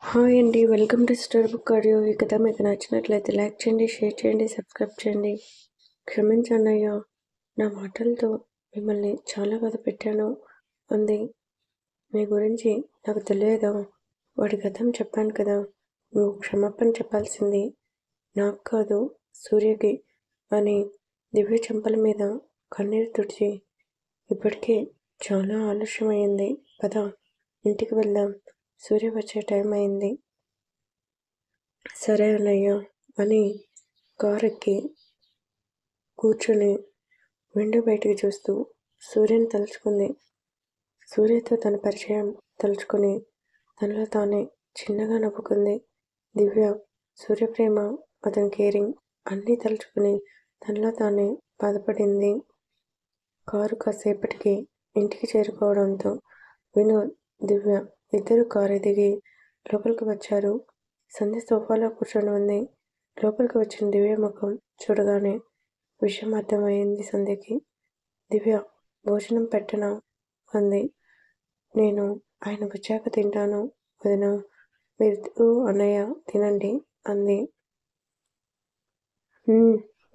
Hi అండి. Welcome to story book audio. ఈ కథ మీకు నచ్చినట్లయితే లైక్ చేయండి, షేర్ చేయండి, సబ్స్క్రైబ్ చేయండి. క్షమించన్నయ్య, నా మాటలతో మిమ్మల్ని చాలా బాధ పెట్టాను అంది. మీ గురించి నాకు తెలియదా? వాడి గతం చెప్పాను కదా. నువ్వు క్షమాపణ చెప్పాల్సింది నాకు కాదు, సూర్యకి అని దివ్య చెంపల మీద కన్నీరు తుడిచి, ఇప్పటికే చాలా ఆలస్యమైంది, పద ఇంటికి వెళ్దాం, సూర్య వచ్చే టైం అయింది. సరే అన్నయ్య అని కారు ఎక్కి కూర్చుని విండో బయటికి చూస్తూ సూర్యని తలుచుకుంది. సూర్యతో తన పరిచయం తలుచుకుని తనలో తానే చిన్నగా నవ్వుకుంది. దివ్య, సూర్యప్రేమ, అతని కేరింగ్ అన్నీ తలుచుకుని తనలో తానే బాధపడింది. కారు కాసేపటికి ఇంటికి చేరుకోవడంతో వినోద్, దివ్య ఇద్దరు కారు దిగి లోపలికి వచ్చారు. సంధ్య సోఫాలో కూర్చొని ఉంది. లోపలికి వచ్చిన దివ్య ముఖం చూడగానే విషయం అర్థమైంది సంధ్యకి. దివ్య, భోజనం పెట్టనా అంది. నేను ఆయన వచ్చాక తింటాను వదినా, మీరు అన్నయ్య తినండి అంది.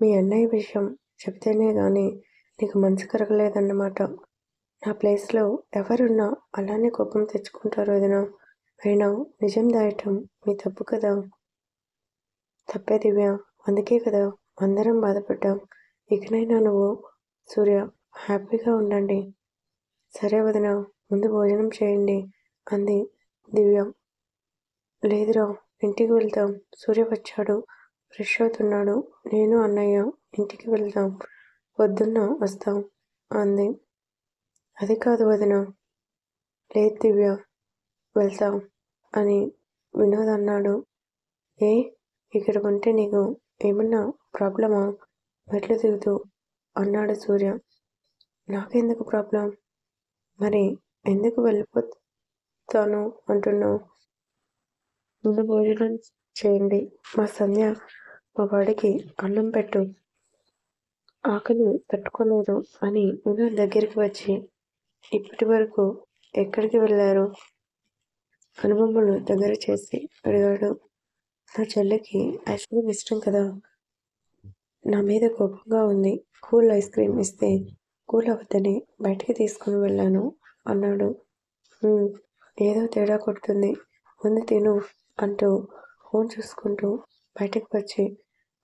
మీ అన్నయ్య విషయం చెప్తేనే గాని నీకు మనసు కరగలేదన్నమాట. నా ప్లేస్లో ఎవరున్నా అలానే కోపం తెచ్చుకుంటారు వదినా. అయినా నిజం దాయటం మీ తప్పు కదా. తప్పే దివ్య, అందుకే కదా అందరం బాధపడ్డాం. ఇకనైనా నువ్వు సూర్య హ్యాపీగా ఉండండి. సరే వదిన, ముందు భోజనం చేయండి అంది దివ్య. లేదురా, ఇంటికి వెళ్తాం, సూర్య వచ్చాడు, ఫ్రెష్ అవుతున్నాడు, నేను అన్నయ్య ఇంటికి వెళ్దాం, పొద్దున్న వస్తాం అంది. అది కాదు వదిన. లేదు దివ్య, వెళ్తాం అని వినోద్ అన్నాడు. ఏ, ఇక్కడ ఉంటే నీకు ఏమన్నా ప్రాబ్లమా? మెట్లు దిగుతూ అన్నాడు సూర్య. నాకెందుకు ప్రాబ్లం? మరి ఎందుకు వెళ్ళిపోతాను అంటున్నావు? ముందు భోజనం చేయండి, మా సంధ్య మా వాడికి అన్నం పెట్టు, ఆకలి తట్టుకోలేదు అని వినోద్ దగ్గరికి వచ్చి, ఇప్పటి వరకు ఎక్కడికి వెళ్ళారు? కనుబొమ్మలు దగ్గర చేసి అడిగాడు. నా చెల్లికి ఐస్ క్రీమ్ ఇష్టం కదా, నా మీద కోపంగా ఉంది, కూల్ ఐస్ క్రీమ్ ఇస్తే కూల్ అవ్వద్దని బయటికి తీసుకుని వెళ్ళాను అన్నాడు. ఏదో తేడా కొడుతుంది, ముందు తిను అంటూ ఫోన్ చూసుకుంటూ బయటకు వచ్చి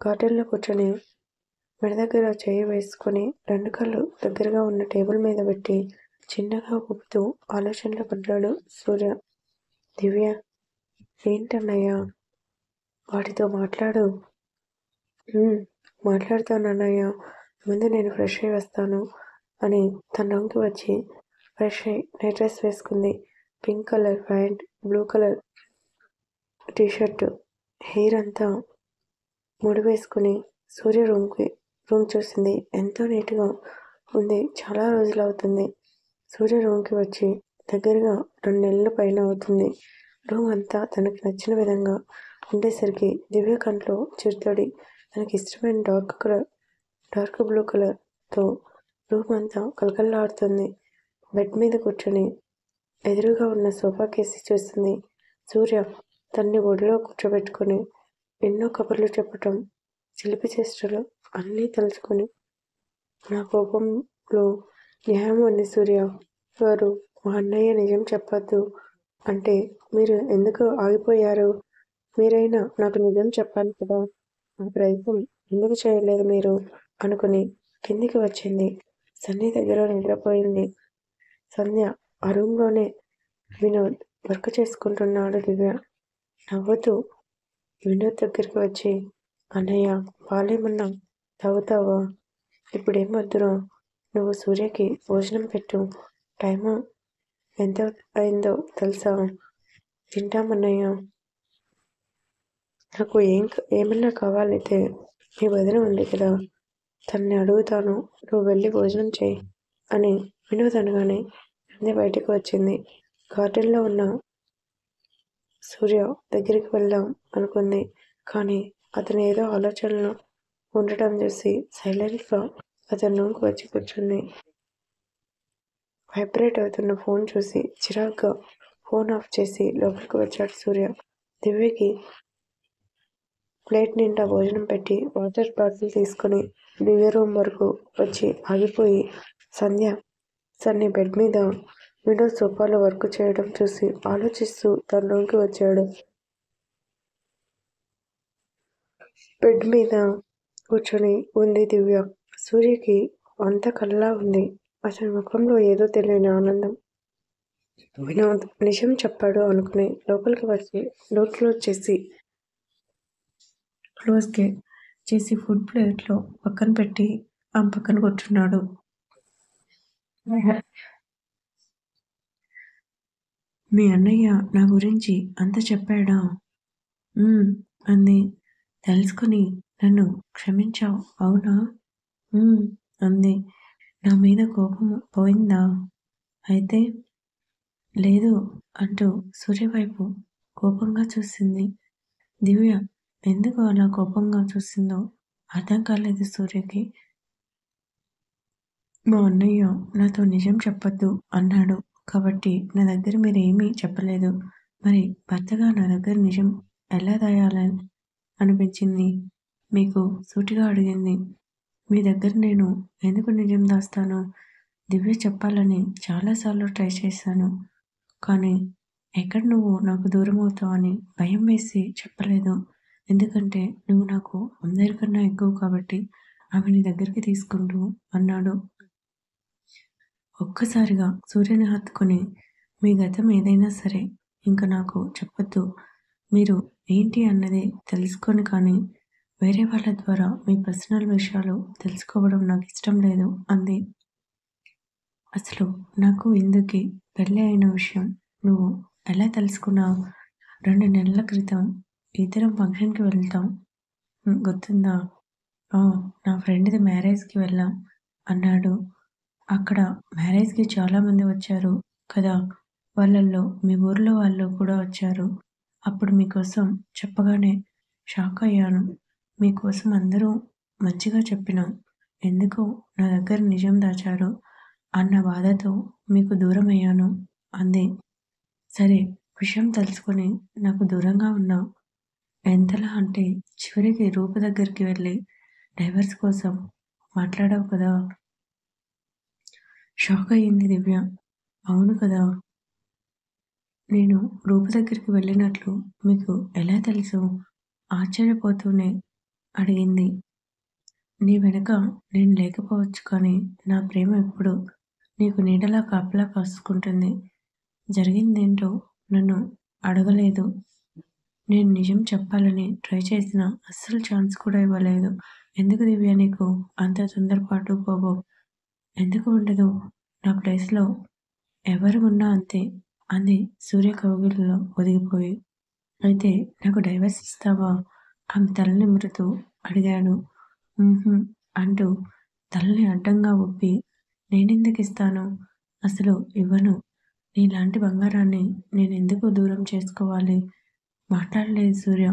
గార్డెన్లో కూర్చొని మెడ దగ్గర చేయి వేసుకొని రెండు కళ్ళు దగ్గరగా ఉన్న టేబుల్ మీద పెట్టి చిన్నగా ఊపుతూ ఆలోచనలో పడ్డాడు సూర్య. దివ్య, ఏంటన్నయ్య, వాడితో మాట్లాడు. మాట్లాడుతాను అన్నయ్య, ముందు నేను ఫ్రెష్ అయి వస్తాను అని తన రూమ్కి వచ్చి ఫ్రెష్ అయి నైట్ డ్రెస్ వేసుకుంది. Pink colour pant, blue colour T-shirt, hair అంతా ముడి వేసుకుని సూర్య రూమ్ చూసింది. ఎంతో నీట్గా ఉంది, చాలా రోజులు అవుతుంది సూర్య రూమ్కి వచ్చి. దగ్గరగా 2 నెలల పైన అవుతుంది. రూమ్ అంతా తనకి నచ్చిన విధంగా ఉండేసరికి దివ్య కంట్లో చిరుతడి. తనకి ఇష్టమైన డార్క్ బ్లూ కలర్తో రూమ్ అంతా కలకల్లాడుతుంది. బెడ్ మీద కూర్చొని ఎదురుగా ఉన్న సోఫా కేసి చూస్తుంది. సూర్య తన్ని ఒడిలో కూర్చోబెట్టుకొని ఎన్నో కబుర్లు చెప్పటం, చిలిపి చేష్టలు అన్నీ తలుచుకొని, నా కోపంలో న్యాయం ఉంది సూర్య గారు, మా అన్నయ్య నిజం చెప్పొద్దు అంటే మీరు ఎందుకు ఆగిపోయారు? మీరైనా నాకు నిజం చెప్పాలి కదా, ఆ ప్రయత్నం ఎందుకు చేయలేదు మీరు అనుకుని కిందికి వచ్చింది. సంధ్య దగ్గర నిద్రపోయింది. సంధ్య ఆ రూమ్లోనే వినోద్ వర్క్ చేసుకుంటున్నాడు. దివ్య నవ్వుతూ వినోద్ దగ్గరికి వచ్చి, అన్నయ్య పాలేమన్నా తాగుతావా? ఇప్పుడేం వద్దురా, నువ్వు సూర్యకి భోజనం పెట్టు, టైము ఎంత అయిందో తెలుసా? తింటామన్నయ్య. నాకు ఏమన్నా కావాలైతే మీ వదిన ఉంది కదా, తన్ని అడుగుతాను, నువ్వు వెళ్ళి భోజనం చేయి అని వినోద్ అనగానే సంధ్య బయటకు వచ్చింది. గార్డెన్లో ఉన్న సూర్య దగ్గరికి వెళ్దాం అనుకుంది. కానీ అతను ఏదో ఆలోచనలో ఉండటం చూసి సైలెంట్గా అతని రూమ్కి వచ్చి కూర్చుంది. వైబ్రేట్ అవుతున్న ఫోన్ చూసి చిరాగ్గా ఫోన్ ఆఫ్ చేసి లోపలికి వచ్చాడు సూర్య. దివ్యకి ప్లేట్ నిండా భోజనం పెట్టి వాటర్ బాటిల్ తీసుకొని దివ్య రూమ్ వరకు వచ్చి ఆగిపోయి సంధ్య సన్ని బెడ్ మీద విండో సోఫాలో వర్క్ చేయడం చూసి ఆలోచిస్తూ తన రూమ్కి వచ్చాడు. బెడ్ మీద కూర్చొని ఉంది దివ్య. సూర్యకి అంత కలలా ఉంది. అతని ముఖంలో ఏదో తెలియని ఆనందం. వినోద్ నిజం చెప్పాడు అనుకుని లోపలికి వచ్చి డోర్ క్లోజ్ చేసి ఫుడ్ ప్లేట్లో పక్కన పెట్టి ఆమె పక్కన కూర్చున్నాడు. మీ అన్నయ్య నా గురించి అంత చెప్పాడా? అంది. తెలుసుకుని నన్ను క్షమించావు అవునా? అంది. నా మీద కోపం పోయిందా? అయితే లేదు అంటూ సూర్య వైపు కోపంగా చూసింది. దివ్య ఎందుకు అలా కోపంగా చూసిందో అర్థం కాలేదు సూర్యకి. మా అన్నయ్య నాతో నిజం చెప్పొద్దు అన్నాడు కాబట్టి నా దగ్గర మీరేమీ చెప్పలేదు. మరి భర్తగా నా దగ్గర నిజం ఎలా దాయాలని అనిపించింది మీకు? సూటిగా అడిగింది. మీ దగ్గర నేను ఎందుకు నిజం దాస్తాను? దివ్య చెప్పాలని చాలాసార్లు ట్రై చేశాను. కానీ ఎక్కడ నువ్వు నాకు దూరం అవుతావని భయం వేసి చెప్పలేదు. ఎందుకంటే నువ్వు నాకు అందరికన్నా ఎక్కువ కాబట్టి ఆమెని దగ్గరికి తీసుకుంటూ అన్నాడు. ఒక్కసారిగా సూర్యని హత్తుకొని మీ గతం ఏదైనా సరే ఇంక నాకు చెప్పొద్దు. మీరు ఏంటి అన్నది తెలుసుకొని కానీ వేరే వాళ్ళ ద్వారా మీ పర్సనల్ విషయాలు తెలుసుకోవడం నాకు ఇష్టం లేదు అంది. అసలు నాకు ఇందుకి పెళ్ళి అయిన విషయం నువ్వు ఎలా తెలుసుకున్నావు? 2 నెలల క్రితం ఇద్దరం ఫంక్షన్కి వెళ్తాం గుర్తుందా? నా ఫ్రెండ్ది మ్యారేజ్కి వెళ్ళాం అన్నాడు. అక్కడ మ్యారేజ్కి చాలామంది వచ్చారు కదా, వాళ్ళల్లో మీ ఊర్లో వాళ్ళు కూడా వచ్చారు. అప్పుడు మీకోసం చెప్పగానే షాక్ అయ్యాను. మీకోసం అందరూ మంచిగా చెప్పినాం, ఎందుకు నా దగ్గర నిజం దాచారు అన్న బాధతో మీకు దూరం అయ్యాను అంది. సరే విషయం తెలుసుకొని నాకు దూరంగా ఉన్నావు. ఎంతలా అంటే చివరికి రూప దగ్గరికి వెళ్ళి డైవర్స్ కోసం మాట్లాడావు కదా. షాక్ అయ్యింది దివ్య. అవును కదా, నేను రూప దగ్గరికి వెళ్ళినట్లు మీకు ఎలా తెలుసు? ఆశ్చర్యపోతూనే అడిగింది. నీ వెనక నేను లేకపోవచ్చు కానీ నా ప్రేమ ఎప్పుడు నీకు నీడలా కాపలా కాసుకుంటుంది. జరిగిందేంటో నన్ను అడగలేదు. నేను నిజం చెప్పాలని ట్రై చేసిన అస్సలు ఛాన్స్ కూడా ఇవ్వలేదు. ఎందుకు దివ్య నీకు అంత తొందరపాటు కోపం? ఎందుకు ఉండదు? నా ప్లేస్లో ఎవరు ఉన్నా అంతే అంది సూర్య కౌగిలిలో ఒదిగిపోయి. అయితే నాకు డైవర్స్ ఇస్తావా? ఆమె తల నిమురుతూ అడిగాడు. అంటూ తలని అడ్డంగా ఊపి నేనెందుకు ఇస్తాను? అసలు ఇవ్వను. నీలాంటి బంగారాన్ని నేనెందుకు దూరం చేసుకోవాలి? మాట్లాడలేదు సూర్య.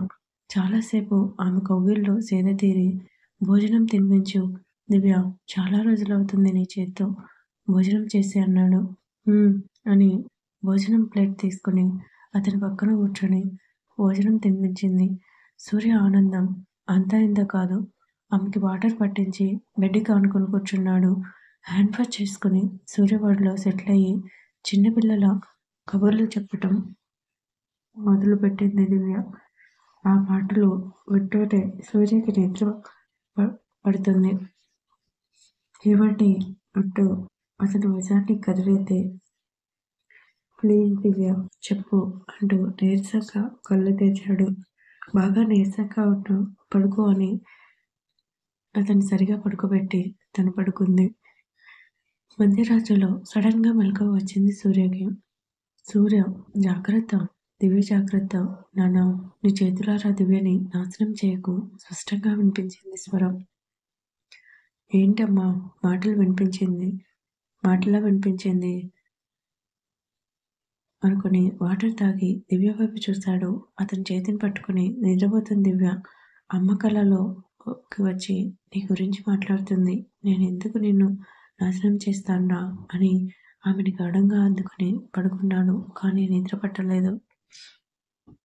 చాలాసేపు ఆమె కౌగిల్లో సేద తీరి భోజనం తినిపించు దివ్య, చాలా రోజులవుతుంది నీ చేత్తో భోజనం చేసి అన్నాడు. అని భోజనం ప్లేట్ తీసుకుని అతని పక్కన కూర్చొని భోజనం తినిపించింది. సూర్య ఆనందం అంతా ఇంత కాదు. ఆమెకి వాటర్ పట్టించి బెడ్కి ఆనుకొని కూర్చున్నాడు. హ్యాండ్ వాష్ చేసుకుని సూర్య వాడిలో సెటిల్ అయ్యి చిన్నపిల్లల కబుర్లు చెప్పటం మొదలుపెట్టింది దివ్య. ఆ మాటలు వింటూనే సూర్యకి నిద్ర పడుతుంది. ఏమండి అంటూ అతను విజాన్ని కదిలితే ప్లీజ్ దివ్య చెప్పు అంటూ నీరసంగా కళ్ళు తెరిచాడు. బాగా నీరసంగా ఉంటూ పడుకో అని అతను సరిగా పడుకోబెట్టి తను పడుకుంది. మధ్యరాత్రిలో సడన్ గా మెలకువ వచ్చింది సూర్యకి. సూర్య జాగ్రత్త, దివ్య జాగ్రత్త నాన్న, నీ చేతులారా దివ్యని నాశనం చేయకు స్పష్టంగా వినిపించింది స్వరం. ఏంటమ్మా మాటలా వినిపించింది అనుకుని వాటర్ తాగి దివ్య వైపు చూశాడు. అతని చేతిని పట్టుకుని నిద్రపోతుంది దివ్య. అమ్మ కళ్ళలోకి వచ్చి నీ గురించి మాట్లాడుతుంది. నేను ఎందుకు నిన్ను నాశనం చేస్తానురా అని ఆమెని గాఢంగా అందుకుని పడుకున్నాడు. కానీ నిద్ర పట్టలేదు.